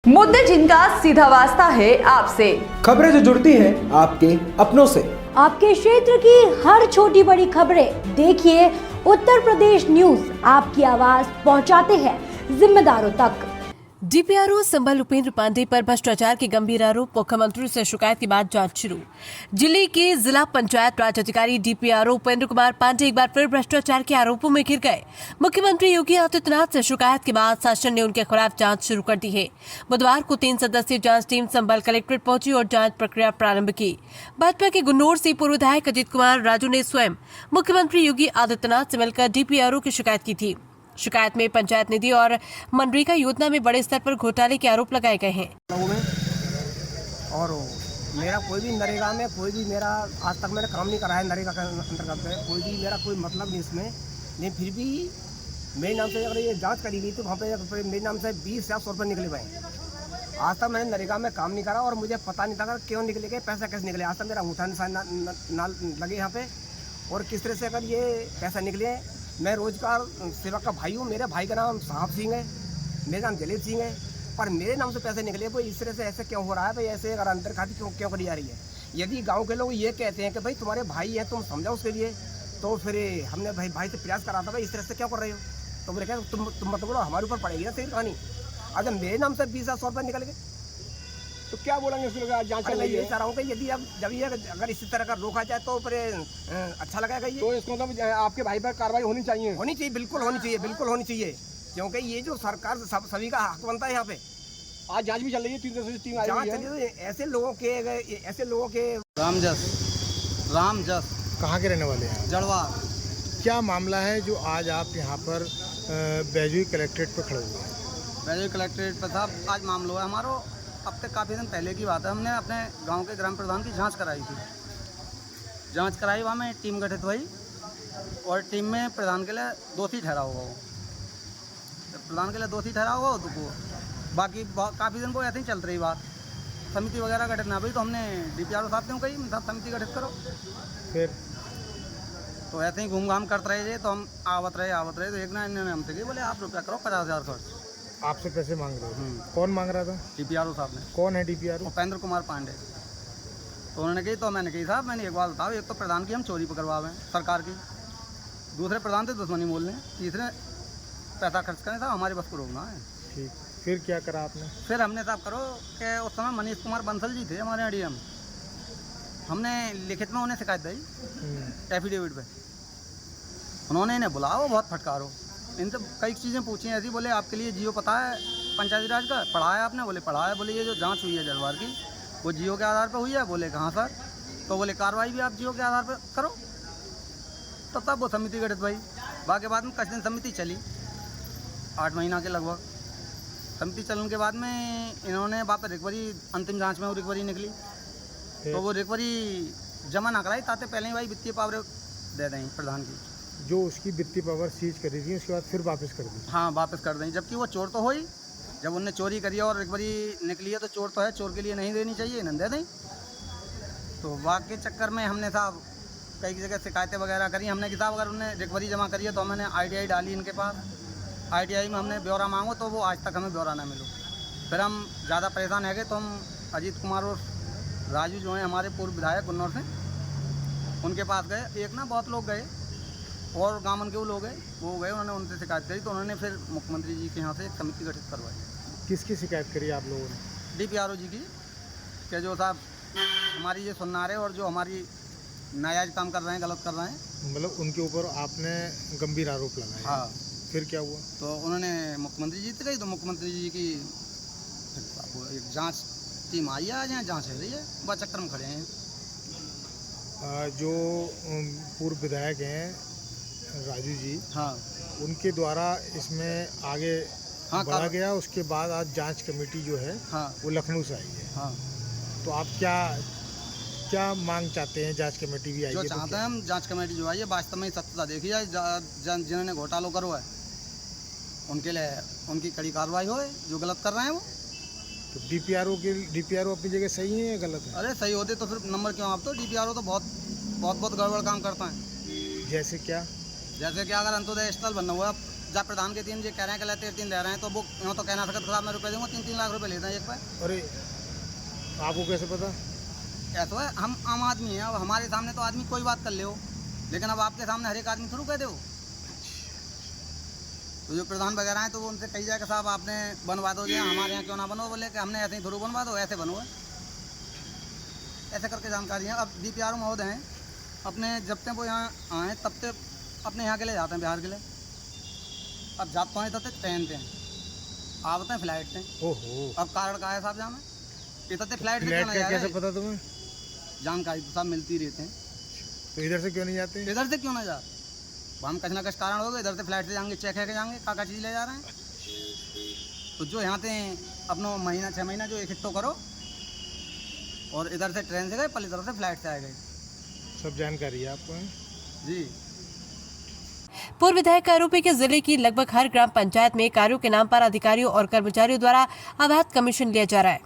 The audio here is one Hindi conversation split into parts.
मुद्दे जिनका सीधा वास्ता है आपसे, खबरें जो जुड़ती हैं आपके अपनों से। आपके क्षेत्र की हर छोटी बड़ी खबरें देखिए उत्तर प्रदेश न्यूज आपकी आवाज पहुंचाते हैं जिम्मेदारों तक। डीपीआरओ संबल उपेंद्र पांडे पर भ्रष्टाचार के गंभीर आरोप, मुख्यमंत्री से शिकायत के बाद जांच शुरू। जिले के जिला पंचायत राज अधिकारी डीपीआरओ उपेंद्र कुमार पांडे एक बार फिर भ्रष्टाचार के आरोपों में घिर गए। मुख्यमंत्री योगी आदित्यनाथ से शिकायत के बाद शासन ने उनके खिलाफ जांच शुरू कर दी है। बुधवार को 3 सदस्यीय जांच टीम संबल कलेक्ट्रेट पहुंची और जांच प्रक्रिया प्रारंभ की। भाजपा के गुन्नौर से पूर्व विधायक अजीत कुमार राजू ने स्वयं मुख्यमंत्री योगी आदित्यनाथ से मिलकर डीपीआरओ की शिकायत की थी। शिकायत में पंचायत निधि और मनरेगा योजना में बड़े स्तर पर घोटाले के आरोप लगाए गए हैं। और मेरा कोई भी नरेगा में कोई भी मेरा आज तक मैंने काम नहीं करा है। नरेगा के अंतर्गत कोई भी मेरा कोई मतलब नहीं इसमें, नहीं फिर भी मेरे नाम से अगर ये जांच करी गई तो वहाँ पे मेरे नाम से 20 या 100 रुपये निकले भाई। आज तक मैंने नरेगा में काम नहीं करा और मुझे पता नहीं था क्यों निकले गए, पैसा कैसे निकले। आज तक मेरा अंगूठा निशान ना लगे यहाँ पे, और किस तरह से अगर ये पैसा निकले। मैं रोजगार सेवक का भाई हूँ, मेरे भाई का नाम साहब सिंह है, मेरा नाम जलीब सिंह है, पर मेरे नाम से पैसे निकले। वो इस तरह से ऐसे क्यों हो रहा है भाई? ऐसे अगर अंतर खाती क्यों करी जा रही है? यदि गांव के लोग ये कहते हैं कि भाई तुम्हारे भाई हैं, तुम समझाओ उसके लिए, तो फिर हमने भाई से प्रयास करा था भाई इस तरह से क्यों कर रहे हो? तो बोले क्या तुम मत बोलो, हमारे ऊपर पड़ेगी ना तेरी कहानी। अगर मेरे नाम से 20 या 100 रुपये निकल गए तो क्या बोलेंगे? उसमें जांच चल रही है। चाह रहा हूँ कि यदि अब जब ये अगर इसी तरह का रोका जाए तो फिर अच्छा लगेगा। ये तो इसको मतलब आपके भाई पर कार्रवाई होनी चाहिए। बिल्कुल होनी चाहिए, बिल्कुल होनी चाहिए, क्योंकि ये जो सरकार सभी का हक बनता है। यहाँ पे आज जांच भी चल रही है, 3 सदस्यीय टीम आई हुई है। ऐसे लोगों के रामजस कहाँ के रहने वाले हैं? जड़वार। क्या मामला है जो आज आप यहाँ पर बैजुई कलेक्ट्रेट पर खड़े हुए हैं? बैजुई कलेक्ट्रेट पर साहब आज मामला हुआ है हमारा। अब तक काफ़ी दिन पहले की बात है, हमने अपने गांव के ग्राम प्रधान की जांच कराई थी। जांच कराई, वहाँ में टीम गठित हुई और टीम में प्रधान के लिए दोषी ठहरा हुआ वो। प्रधान के लिए दोषी ठहरा हुआ हो तो बाकी काफ़ी दिन को ऐसे ही चल रही बात। समिति वगैरह गठित ना हुई तो हमने डीपीआरओ साहब ने कही साहब समिति गठित करो। फिर तो ऐसे ही घूम घाम करते रहे तो हम आवत रहे तो एक ना इन्होंने हमसे कही बोले आप रुपया करो 50,000 खर्च। आपसे पैसे मांग रहे थे? कौन मांग रहा था? डीपीआरओ साहब ने। कौन है डीपीआरओ? उपेंद्र कुमार पांडे। तो उन्होंने कही, तो मैंने कही साहब मैंने एक बात बताओ, एक तो प्रधान की हम चोरी पकड़वावे सरकार की, दूसरे प्रधान से दुश्मनी बोल रहे हैं, तीसरे पैसा खर्च करें साहब, हमारे बस को रोकना है। ठीक, फिर क्या करा आपने? फिर हमने साहब करो कि उस समय मनीष कुमार बंसल जी थे हमारे डीएम, हमने लिखित में उन्हें शिकायत दी एफिडेविट पे। उन्होंने इन्हें बुलाओ, बहुत फटकारो, इनसे कई चीज़ें पूछी ऐसी। बोले आपके लिए जियो पता है पंचायती राज का? पढ़ा है आपने? बोले पढ़ा है। बोले ये जो जांच हुई है जलवार की वो जियो के आधार पर हुई है? बोले कहाँ सर? तो बोले कार्रवाई भी आप जियो के आधार पर करो। तो तब वो समिति गठित भाई। बाकी बाद में कुछ दिन समिति चली, 8 महीना के लगभग समिति चलने के बाद में इन्होंने वापस रिकवरी, अंतिम जाँच में वो रिकवरी निकली तो वो रिकवरी जमा ना कराई ताते पहले ही भाई वित्तीय पावर दे दें प्रधान की। जो उसकी वित्तीय पावर सीज करी थी उसके बाद फिर वापस कर दी? हाँ वापस कर दें, जबकि वो चोर तो हो ही। जब उनने चोरी करी और रिकवरी निकली है तो चोर तो है, चोर के लिए नहीं देनी चाहिए, इन्हें दे दें। तो वाक़ के चक्कर में हमने साहब कई जगह शिकायतें वगैरह करी हमने कि साहब अगर उन्हें रिकवरी जमा करी है तो मैंने ITI डाली इनके पास। ITI में हमने ब्यौरा मांगो तो वो आज तक हमें ब्यौरा ना मिलो। फिर हम ज़्यादा परेशान है गए तो हम अजीत कुमार और राजू जो हैं हमारे पूर्व विधायक गुन्नौर से, उनके पास गए। एक ना बहुत लोग गए और गामन के वो लोग हैं वो गए, उन्होंने उनसे शिकायत करी तो उन्होंने फिर मुख्यमंत्री जी के यहाँ से एक समिति गठित करवाई। किसकी शिकायत करी आप लोगों ने? डीपीआरओ जी की, कि जो साहब हमारी ये सुनना रहे और जो हमारी नाजायज काम कर रहे हैं, गलत कर रहे हैं। मतलब उनके ऊपर आपने गंभीर आरोप लगाए? हाँ। फिर क्या हुआ? तो उन्होंने मुख्यमंत्री जी से कही तो मुख्यमंत्री जी की एक जाँच टीम आई है, आज यहाँ जाँच हो रही है, बस चक्कर में खड़े हैं। जो पूर्व विधायक हैं राजू जी, हाँ, उनके द्वारा इसमें आगे बढ़ा गया, उसके बाद आज जांच कमेटी जो है हाँ, वो लखनऊ से आई है। हाँ। तो आप क्या मांग चाहते हैं? जांच कमेटी भी आई जो है चाहते हैं हम जांच कमेटी जो आई है वास्तव में सत्यता देखी जाए, जिन्होंने घोटाला करो है उनके लिए उनकी कड़ी कार्रवाई हो, जो गलत कर रहे हैं वो। तो डीपीआरओ अपनी जगह सही है या गलत है? अरे सही होते तो फिर नंबर क्यों? आप तो डीपीआरओ तो बहुत गड़बड़ काम करता है। जैसे क्या? जैसे कि अगर अंत्योदय स्थल बनना हुआ जब प्रधान के 3 कह रहे हैं कि 3 दे रहे हैं, तो वो यूँ तो कहना सकता साहब मैं रुपये दूंगा, 3-3 लाख रुपए लेते हैं एक पे। अरे आपको कैसे पता? ऐसा है, हम आम आदमी हैं, अब हमारे सामने तो आदमी कोई बात कर ले हो, लेकिन अब आपके सामने हर एक आदमी थोड़ा कह दे हो। तो जो प्रधान वगैरह हैं तो वो उनसे कही जाए कि साहब आपने बनवा दो, जो हमारे यहाँ क्यों ना बनो, बोले कि हमने ऐसे ही थोड़ा बनवा दो, ऐसे बनो, ऐसे करके जानकारी है। अब DPRO महोदय हैं अपने, जब तक वो यहाँ आए तब तक अपने यहाँ के लिए जाते हैं, बिहार के लिए। अब जाते तो हैं तब तक ट्रेन थे, आते हैं फ्लाइट से। ओहो, अब कारण का है साहब जाना ये तब फ्लाइट से फ्लैट क्यों का नहीं कैसे जा पता तुम्हें? जानकारी तो साहब मिलती रहते हैं। तो इधर से क्यों नहीं जाते? इधर से क्यों ना जा, हम कहीं ना कहीं कारण होगा, इधर से फ्लाइट से जाएंगे, चेक है के जाएंगे, का चीज़ ले जा रहे हैं। तो जो यहाँ से अपना महीना 6 महीना जो इकट्ठो करो, और इधर से ट्रेन से गए, पहले इधर से फ्लाइट से आए गए। सब जानकारी है आपको? जी। पूर्व विधायक का आरोप है कि जिले की लगभग हर ग्राम पंचायत में कार्यों के नाम पर अधिकारियों और कर्मचारियों द्वारा अवैध कमीशन लिया जा रहा है।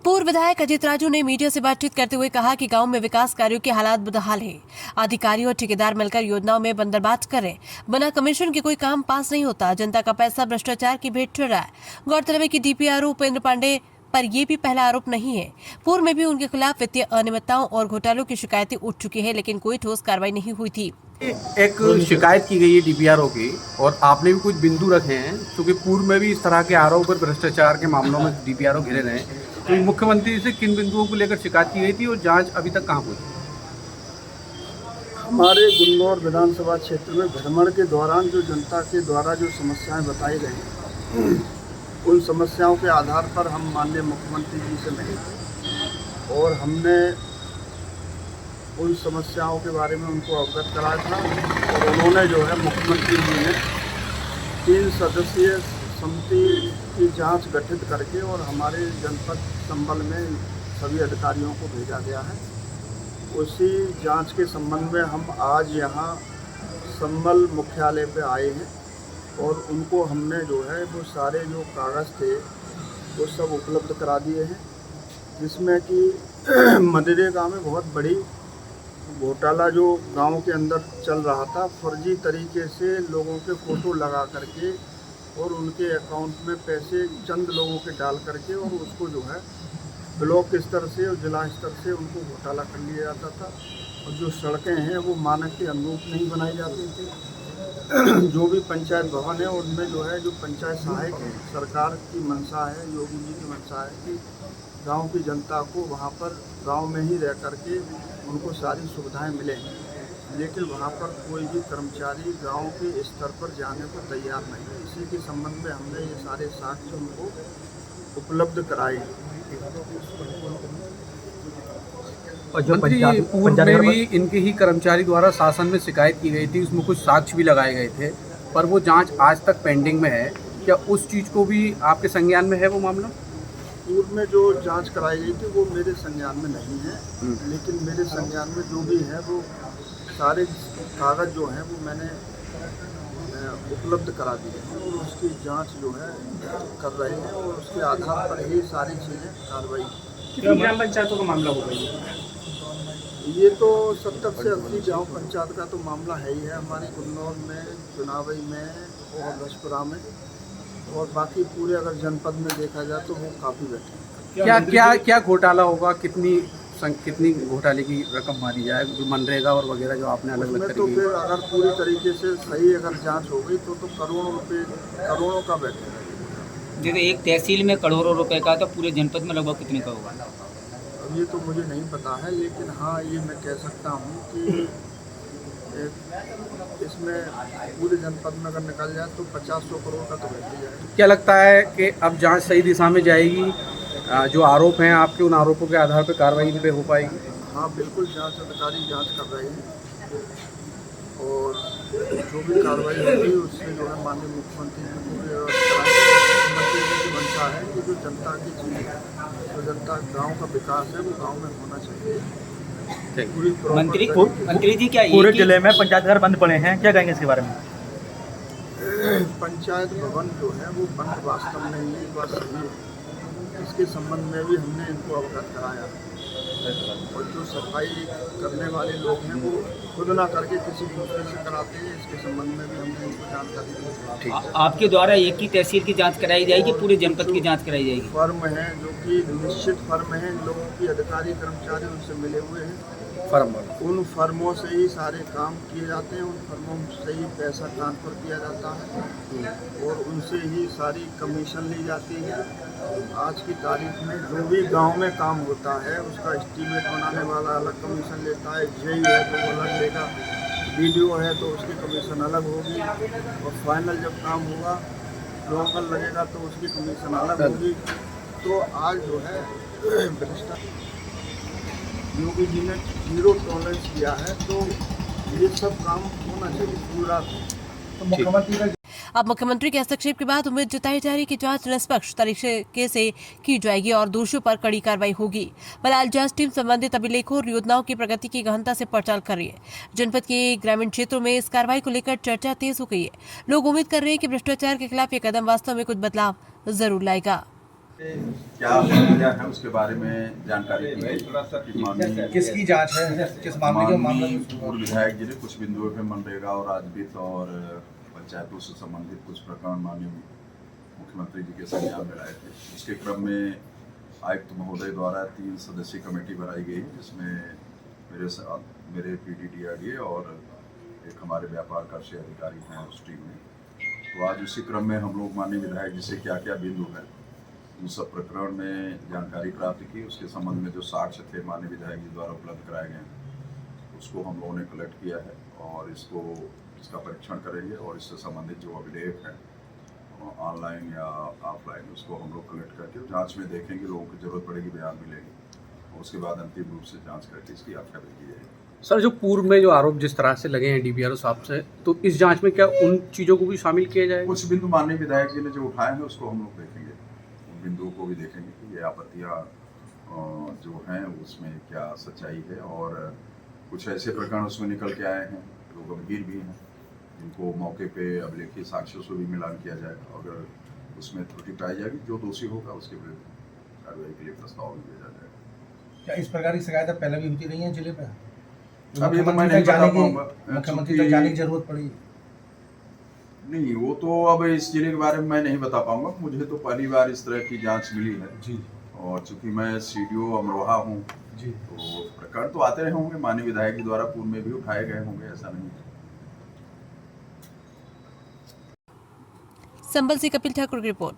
पूर्व विधायक अजित राजू ने मीडिया से बातचीत करते हुए कहा कि गांव में विकास कार्यों के हालात बदहाल है। अधिकारी और ठेकेदार मिलकर योजनाओं में बंदरबांट कर रहे, बिना कमीशन के कोई काम पास नहीं होता। जनता का पैसा भ्रष्टाचार की भेंट चढ़ रहा है। गौरतलब है कि DPRO उपेंद्र पांडे पर यह भी पहला आरोप नहीं है। पूर्व में भी उनके खिलाफ वित्तीय अनियमितताओं और घोटालों की शिकायतें उठ चुकी है, लेकिन कोई ठोस कार्रवाई नहीं हुई थी। एक शिकायत की गई है DPRO की, और आपने भी कुछ बिंदु रखे हैं, क्योंकि पूर्व में भी इस तरह के आरोप और भ्रष्टाचार के मामलों में DPRO घिरे रहे हैं। तो मुख्यमंत्री से किन बिंदुओं को लेकर शिकायत की गई थी और जांच अभी तक कहां हुई? हमारे गुन्नौर विधानसभा क्षेत्र में भ्रमण के दौरान जो जनता के द्वारा जो समस्याएं बताई गई, उन समस्याओं के आधार पर हम माननीय मुख्यमंत्री जी से मिले और हमने उन समस्याओं के बारे में उनको अवगत कराया था। और उन्होंने जो है मुख्यमंत्री जी ने 3 सदस्यीय समिति की जांच गठित करके और हमारे जनपद संबल में सभी अधिकारियों को भेजा गया है। उसी जांच के संबंध में हम आज यहाँ संबल मुख्यालय पे आए हैं और उनको हमने जो है वो सारे जो कागज़ थे वो सब उपलब्ध करा दिए हैं, जिसमें कि मनरेगा में बहुत बड़ी घोटाला जो गांव के अंदर चल रहा था, फर्जी तरीके से लोगों के फ़ोटो लगा करके और उनके अकाउंट में पैसे चंद लोगों के डाल करके और उसको जो है ब्लॉक स्तर से और जिला स्तर से उनको घोटाला कर लिया जाता था। और जो सड़कें हैं वो मानक के अनुरूप नहीं बनाई जाती थी। जो भी पंचायत भवन है उनमें जो है जो पंचायत सहायक हैं, सरकार की मंशा है, योगी जी की मंशा है कि गांव की जनता को वहाँ पर गांव में ही रह करके उनको सारी सुविधाएं मिलें, लेकिन वहाँ पर कोई भी कर्मचारी गांव के स्तर पर जाने को तैयार नहीं है। इसी के संबंध में हमने ये सारे साक्ष्य उनको उपलब्ध कराए। और जो पूर्व में भी इनके ही कर्मचारी द्वारा शासन में शिकायत की गई थी, उसमें कुछ साक्ष्य भी लगाए गए थे, पर वो जांच आज तक पेंडिंग में है। क्या उस चीज़ को भी आपके संज्ञान में है वो मामला? पूर्व में जो जांच कराई गई थी वो मेरे संज्ञान में नहीं है, लेकिन मेरे संज्ञान में जो भी है वो सारे कागज़ जो हैं वो मैंने उपलब्ध करा दिए हैं और उसकी जांच जो है कर रहे हैं और उसके आधार पर ही सारी चीज़ें कार्रवाई। कितनी ग्राम पंचायतों का मामला होगा ये तो 70 से 80 गाँव पंचायत का तो मामला है ही है हमारे गुन्नौर में, चुनावी में और रजपुरा में, और बाकी पूरे अगर जनपद में देखा जाए तो वो काफ़ी बैठे। क्या क्या क्या घोटाला होगा? कितनी घोटाले की रकम मारी जाए, जो मनरेगा और वगैरह जो आपने अलग अलग तो फिर अगर पूरी तरीके से सही अगर जांच हो गई तो करोड़ों रुपए, करोड़ों का बैठेगा। जैसे एक तहसील में करोड़ों रुपए का, तो पूरे जनपद में लगभग कितने का होगा? अब ये तो मुझे नहीं पता है, लेकिन हाँ ये मैं कह सकता हूँ कि इसमें पूरे जनपद में अगर निकल जाए तो 50-100 करोड़ का तो बैठ ही जाएगा। क्या लगता है कि अब जांच सही दिशा में जाएगी? जो आरोप हैं आपके, उन आरोपों के आधार पर कार्रवाई इन पे हो पाएगी? हाँ बिल्कुल, जांच अधिकारी जांच कर रहे हैं और जो भी कार्रवाई होगी उससे जो है माननीय मुख्यमंत्री जी को मुख्यमंत्री जी की मंशा है कि जो जनता की चीज़ है, जो जनता गाँव का विकास है वो गाँव में होना चाहिए। मंत्री जी, क्या पूरे जिले में पंचायत घर बंद पड़े हैं, क्या कहेंगे इसके बारे में? पंचायत भवन जो है वो बंद वास्तव में ये बात सही है, इसके संबंध में भी हमने इनको अवगत कराया है और जो सफाई करने वाले लोग हैं वो खुद ना करके किसी दूसरे से कराते हैं। इसके संबंध में भी हमने उनको जानकारी दी। आपके द्वारा एक ही तहसील की जांच कराई जाएगी, पूरे जनपद की जांच कराई जाएगी? फर्म है जो कि निश्चित फर्म है, लोगों की अधिकारी कर्मचारी उनसे मिले हुए हैं, उन फर्मों से ही सारे काम किए जाते हैं, उन फर्मों से ही पैसा ट्रांसफ़र किया जाता है और उनसे ही सारी कमीशन ली जाती है। आज की तारीख में जो भी गांव में काम होता है उसका एस्टीमेट बनाने वाला अलग कमीशन लेता है, जेई है तो वो अलग लेगा, वीडियो है तो उसकी कमीशन अलग होगी और फाइनल जब काम होगा लोकल लगेगा तो उसकी कमीशन अलग होगी। तो आज जो है भ्रष्टाचार योगी जी ने 0 टॉलरेंस किया है, तो ये सब काम होना चाहिए पूरा। तो मुख्यमंत्री का अब मुख्यमंत्री के हस्तक्षेप के बाद उम्मीद जताई जा रही कि जांच निष्पक्ष तरीके से की जाएगी और दोषियों पर कड़ी कार्रवाई होगी। फिलहाल जांच टीम संबंधित अभिलेखों और योजनाओं की प्रगति की गहनता से पड़ताल कर रही है। जनपद के ग्रामीण क्षेत्रों में इस कार्रवाई को लेकर चर्चा तेज हो गई है। लोग उम्मीद कर रहे हैं कि भ्रष्टाचार के खिलाफ ये कदम वास्तव में कुछ बदलाव जरूर लाएगा। क्या प्रक्रिया है उसके बारे में जानकारी दी। किसकी जांच है, किस मामले के मामला? पूर्व विधायक जी ने कुछ बिंदुओं पे मनरेगा और राजवित्त और पंचायतों से संबंधित कुछ प्रकरण माननीय मुख्यमंत्री जी के संज्ञान में लाए थे। उसके क्रम में आयुक्त महोदय द्वारा 3 सदस्यीय कमेटी बनाई गई, जिसमें मेरे PDDRDA और एक हमारे व्यापार कर से अधिकारी हैं उस टीम में। तो आज उसी क्रम में हम लोग माननीय विधायक जी से क्या क्या बिंदु है उन सब प्रकरण में जानकारी प्राप्त की। उसके संबंध में जो साक्ष्य थे माननीय विधायक जी द्वारा उपलब्ध कराए गए उसको हम लोगों ने कलेक्ट किया है और इसका परीक्षण करेंगे और इससे संबंधित जो अभिलेख है ऑनलाइन या ऑफलाइन उसको हम लोग कलेक्ट करके जांच में देखेंगे। लोगों की जरूरत पड़ेगी बयान मिलेगी और उसके बाद अंतिम रूप से जांच करके इसकी व्याख्या भी की जाएगी। सर, जो पूर्व में जो आरोप जिस तरह से लगे हैं DPRO साहब से, तो इस जांच में क्या उन चीज़ों को भी शामिल किया जाएगा? कुछ बिंदु माननीय विधायक जी ने जो उठाए हैं उसको हम लोग देखेंगे, उन बिंदुओं को भी देखेंगे कि ये आपत्तियाँ जो हैं उसमें क्या सच्चाई है और कुछ ऐसे प्रकरण उसमें निकल के आए हैं जो गंभीर भी हैं जिनको मौके पे अभिलेखीय साक्ष्यों से भी मिलान किया जाएगा। अगर उसमें त्रुटि पाई जाएगी जो दोषी होगा उसके विरुद्ध कार्रवाई के लिए प्रस्ताव दिया जाएगा। क्या इस प्रकार की शिकायतें पहले भी होती रही हैं जिले पे? अभी तो मैं नहीं बता पाऊंगा, मुख्यमंत्री तक जाने की जरूरत पड़ी नहीं, वो तो अब इस जिले के बारे में मैं नहीं बता पाऊंगा। मुझे तो पहली बार इस तरह की जांच मिली है जी, और चूंकि मैं CDO अमरोहा हूँ जी, तो प्रकरण तो आते रहे होंगे, माननीय विधायक जी द्वारा पूर्व में भी उठाए गए होंगे, ऐसा नहीं। संबल से कपिल ठाकुर की रिपोर्ट।